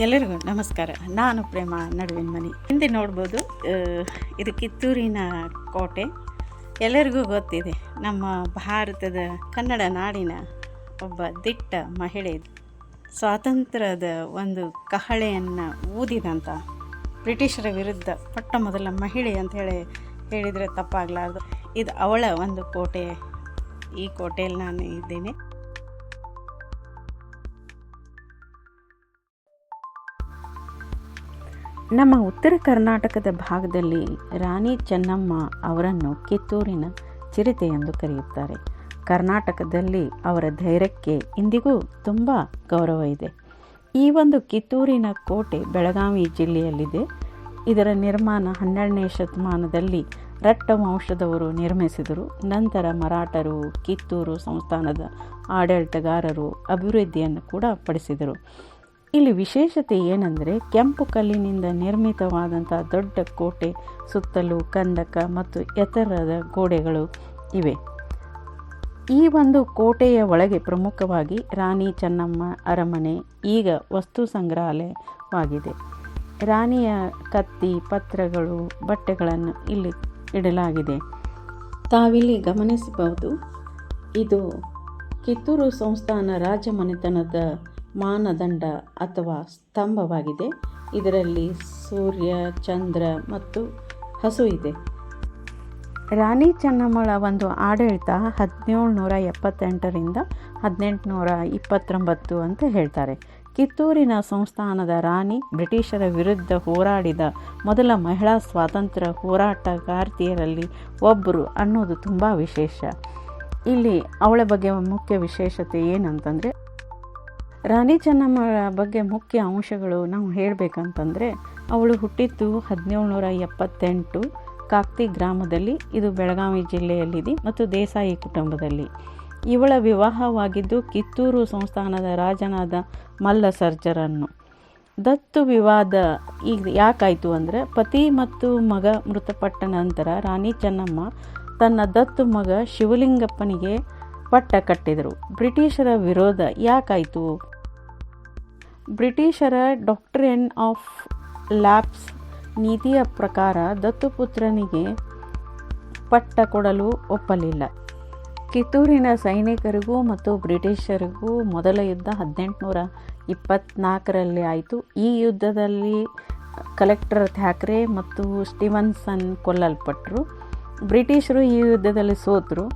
ಎಲ್ಲರಿಗೂ ನಮಸ್ಕಾರ. ನಾನು ಪ್ರೇಮ ನಡುವಿನ ಮನೆ. ಹಿಂದೆ ನೋಡ್ಬೋದು, ಇದು ಕಿತ್ತೂರಿನ ಕೋಟೆ. ಎಲ್ಲರಿಗೂ ಗೊತ್ತಿದೆ, ನಮ್ಮ ಭಾರತದ ಕನ್ನಡ ನಾಡಿನ ಒಬ್ಬ ದಿಟ್ಟ ಮಹಿಳೆ, ಸ್ವಾತಂತ್ರ್ಯದ ಒಂದು ಕಹಳೆಯನ್ನು ಊದಿದಂಥ ಬ್ರಿಟಿಷರ ವಿರುದ್ಧ ಪಟ್ಟ ಮೊದಲ ಮಹಿಳೆ ಅಂತ ಹೇಳಿದರೆ ತಪ್ಪಾಗಲಾರ್ದು. ಇದು ಅವಳ ಒಂದು ಕೋಟೆ. ಈ ಕೋಟೆಯಲ್ಲಿ ನಾನು ಇದ್ದೇನೆ. ನಮ್ಮ ಉತ್ತರ ಕರ್ನಾಟಕದ ಭಾಗದಲ್ಲಿ ರಾಣಿ ಚೆನ್ನಮ್ಮ ಅವರನ್ನು ಕಿತ್ತೂರಿನ ಚಿರತೆ ಎಂದು ಕರೆಯುತ್ತಾರೆ. ಕರ್ನಾಟಕದಲ್ಲಿ ಅವರ ಧೈರ್ಯಕ್ಕೆ ಇಂದಿಗೂ ತುಂಬ ಗೌರವ ಇದೆ. ಈ ಒಂದು ಕಿತ್ತೂರಿನ ಕೋಟೆ ಬೆಳಗಾವಿ ಜಿಲ್ಲೆಯಲ್ಲಿದೆ. ಇದರ ನಿರ್ಮಾಣ 12ನೇ ಶತಮಾನದಲ್ಲಿ ರಟ್ಟ ವಂಶದವರು ನಿರ್ಮಿಸಿದರು. ನಂತರ ಮರಾಠರು, ಕಿತ್ತೂರು ಸಂಸ್ಥಾನದ ಆಡಳಿತಗಾರರು ಅಭಿವೃದ್ಧಿಯನ್ನು ಕೂಡ ಪಡಿಸಿದರು. ಇಲ್ಲಿ ವಿಶೇಷತೆ ಏನೆಂದರೆ, ಕೆಂಪು ಕಲ್ಲಿನಿಂದ ನಿರ್ಮಿತವಾದಂಥ ದೊಡ್ಡ ಕೋಟೆ, ಸುತ್ತಲೂ ಕಂದಕ ಮತ್ತು ಎತ್ತರದ ಗೋಡೆಗಳು ಇವೆ. ಈ ಒಂದು ಕೋಟೆಯ ಒಳಗೆ ಪ್ರಮುಖವಾಗಿ ರಾಣಿ ಚೆನ್ನಮ್ಮ ಅರಮನೆ, ಈಗ ವಸ್ತು ಸಂಗ್ರಹಾಲಯವಾಗಿದೆ. ರಾಣಿಯ ಕತ್ತಿ, ಪತ್ರಗಳು, ಬಟ್ಟೆಗಳನ್ನು ಇಲ್ಲಿ ಇಡಲಾಗಿದೆ. ತಾವಿಲ್ಲಿ ಗಮನಿಸಬಹುದು, ಇದು ಕಿತ್ತೂರು ಸಂಸ್ಥಾನ ರಾಜಮನೆತನದ ಮಾನದಂಡ ಅಥವಾ ಸ್ತಂಭವಾಗಿದೆ. ಇದರಲ್ಲಿ ಸೂರ್ಯ, ಚಂದ್ರ ಮತ್ತು ಹಸು ಇದೆ. ರಾಣಿ ಚೆನ್ನಮ್ಮಳ ಒಂದು ಆಡಳಿತ 1778ರಿಂದ 1829 ಅಂತ ಹೇಳ್ತಾರೆ. ಕಿತ್ತೂರಿನ ಸಂಸ್ಥಾನದ ರಾಣಿ ಬ್ರಿಟಿಷರ ವಿರುದ್ಧ ಹೋರಾಡಿದ ಮೊದಲ ಮಹಿಳಾ ಸ್ವಾತಂತ್ರ್ಯ ಹೋರಾಟಗಾರ್ತಿಯರಲ್ಲಿ ಒಬ್ಬರು ಅನ್ನೋದು ತುಂಬ ವಿಶೇಷ. ಇಲ್ಲಿ ಅವಳ ಬಗ್ಗೆ ಮುಖ್ಯ ವಿಶೇಷತೆ ಏನಂತಂದರೆ, ರಾಣಿ ಚೆನ್ನಮ್ಮಳ ಬಗ್ಗೆ ಮುಖ್ಯ ಅಂಶಗಳು ನಾವು ಹೇಳಬೇಕಂತಂದರೆ, ಅವಳು ಹುಟ್ಟಿದ್ದು 1778 ಕಾಕ್ತಿ ಗ್ರಾಮದಲ್ಲಿ. ಇದು ಬೆಳಗಾವಿ ಜಿಲ್ಲೆಯಲ್ಲಿದೆ ಮತ್ತು ದೇಸಾಯಿ ಕುಟುಂಬದಲ್ಲಿ. ಇವಳ ವಿವಾಹವಾಗಿದ್ದು ಕಿತ್ತೂರು ಸಂಸ್ಥಾನದ ರಾಜನಾದ ಮಲ್ಲ ಸರ್ಜರನ್ನು. ದತ್ತು ವಿವಾದ ಈಗ ಯಾಕಾಯಿತು ಅಂದರೆ, ಪತಿ ಮತ್ತು ಮಗ ಮೃತಪಟ್ಟ ನಂತರ ರಾಣಿ ಚೆನ್ನಮ್ಮ ತನ್ನ ದತ್ತು ಮಗ ಶಿವಲಿಂಗಪ್ಪನಿಗೆ ಪಟ್ಟ ಕಟ್ಟಿದರು. ಬ್ರಿಟಿಷರ ವಿರೋಧ ಯಾಕಾಯಿತು? ಬ್ರಿಟಿಷರ ಡಾಕ್ಟ್ರಿನ್ ಆಫ್ ಲ್ಯಾಪ್ಸ್ ನೀತಿಯ ಪ್ರಕಾರ ದತ್ತುಪುತ್ರನಿಗೆ ಪಟ್ಟ ಕೊಡಲು ಒಪ್ಪಲಿಲ್ಲ. ಕಿತ್ತೂರಿನ ಸೈನಿಕರಿಗೂ ಮತ್ತು ಬ್ರಿಟಿಷರಿಗೂ ಮೊದಲ ಯುದ್ಧ 1824ರಲ್ಲಿ ಆಯಿತು. ಈ ಯುದ್ಧದಲ್ಲಿ ಕಲೆಕ್ಟರ್ ಥ್ಯಾಕ್ರೆ ಮತ್ತು ಸ್ಟೀವನ್ಸನ್ ಕೊಲ್ಲಲ್ಪಟ್ಟರು. ಬ್ರಿಟಿಷರು ಈ ಯುದ್ಧದಲ್ಲಿ ಸೋತರು.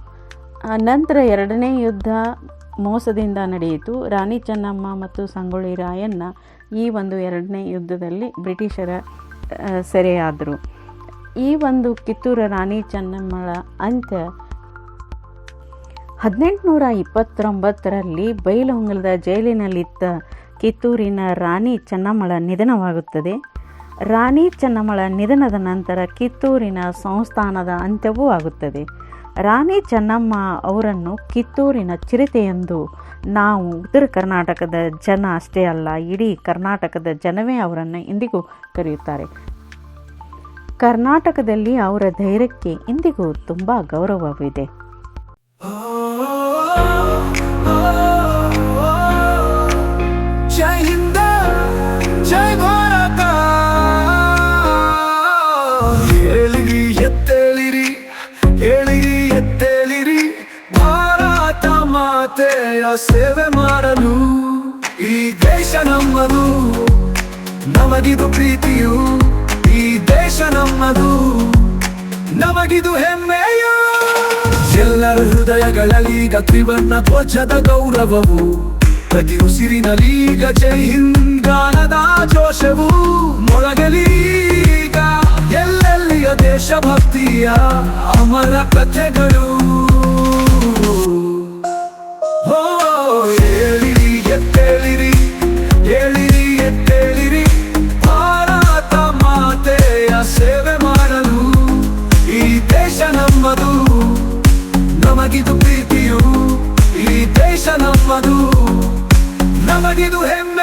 ನಂತರ ಎರಡನೇ ಯುದ್ಧ ಮೋಸದಿಂದ ನಡೆಯಿತು. ರಾಣಿ ಚೆನ್ನಮ್ಮ ಮತ್ತು ಸಂಗೊಳ್ಳಿ ರಾಯಣ್ಣ ಈ ಒಂದು ಎರಡನೇ ಯುದ್ಧದಲ್ಲಿ ಬ್ರಿಟಿಷರ ಸೆರೆಯಾದರು. ಈ ಒಂದು ಕಿತ್ತೂರು ರಾಣಿ ಚೆನ್ನಮ್ಮಳ ಅಂತ್ಯ 1829ರಲ್ಲಿ ಬೈಲಹೊಂಗಲದ ಜೈಲಿನಲ್ಲಿದ್ದ ಕಿತ್ತೂರಿನ ರಾಣಿ ಚೆನ್ನಮ್ಮಳ ನಿಧನವಾಗುತ್ತದೆ. ರಾಣಿ ಚೆನ್ನಮ್ಮಳ ನಿಧನದ ನಂತರ ಕಿತ್ತೂರಿನ ಸಂಸ್ಥಾನದ ಅಂತ್ಯವೂ ಆಗುತ್ತದೆ. ರಾಣಿ ಚೆನ್ನಮ್ಮ ಅವರನ್ನು ಕಿತ್ತೂರಿನ ಚಿರತೆ ಎಂದು ನಾವು ಉತ್ತರ ಕರ್ನಾಟಕದ ಜನ ಅಷ್ಟೇ ಅಲ್ಲ, ಇಡೀ ಕರ್ನಾಟಕದ ಜನವೇ ಅವರನ್ನು ಇಂದಿಗೂ ಕರೆಯುತ್ತಾರೆ. ಕರ್ನಾಟಕದಲ್ಲಿ ಅವರ ಧೈರ್ಯಕ್ಕೆ ಇಂದಿಗೂ ತುಂಬ ಗೌರವವಿದೆ. ಜೈ ಹಿಂದ, ಜೈ ಭಾರತ. ಏಳಿರಿ ಎತ್ತೇಳಿರಿ, ಏಳಿರಿ ಎತ್ತೇಳಿರಿ, ಭಾರತ ಮಾತೆಯ ಸೇವೆ ಮಾಡಲು. ಈ ದೇಶ ನಮ್ಮದು, ನಮಗಿದು ಪ್ರೀತಿಯು. ಈ ದೇಶ ನಮ್ಮದು, ನಮಗಿದು ಹೆಮ್ಮೆಯು. ಎಲ್ಲರ ಹೃದಯಗಳಲ್ಲೀಗ ತ್ರಿವರ್ಣ ಧ್ವಜದ ಗೌರವವು. ಪ್ರತಿ ಉಸಿರಿನಲ್ಲೀಗ ಜೈ ಹಿಂದ್ ಗಾನದ ಜೋಶವು ಮೊಳಗಲೀಗ. ಎಲ್ಲೆಲ್ಲಿಯ ದೇಶಭಕ್ತಿಯ ಅಮರ ಕಥೆಗಳು. ಹೋ ಏಳಿರಿ ಎತ್ತೇಳಿರಿ, ಏಳಿರಿ ಎತ್ತೇಳಿರಿ, ಭಾರತ ಮಾತೆಯ ಸೇವೆ ಮಾಡಲು. ಈ ದೇಶ ನಮ್ಮದು, ನಮಗಿದು ಪ್ರೀತಿಯು. ಈ ದೇಶ ನಮ್ಮದು, ನಮಗಿದು ಹೆಮ್ಮೆ.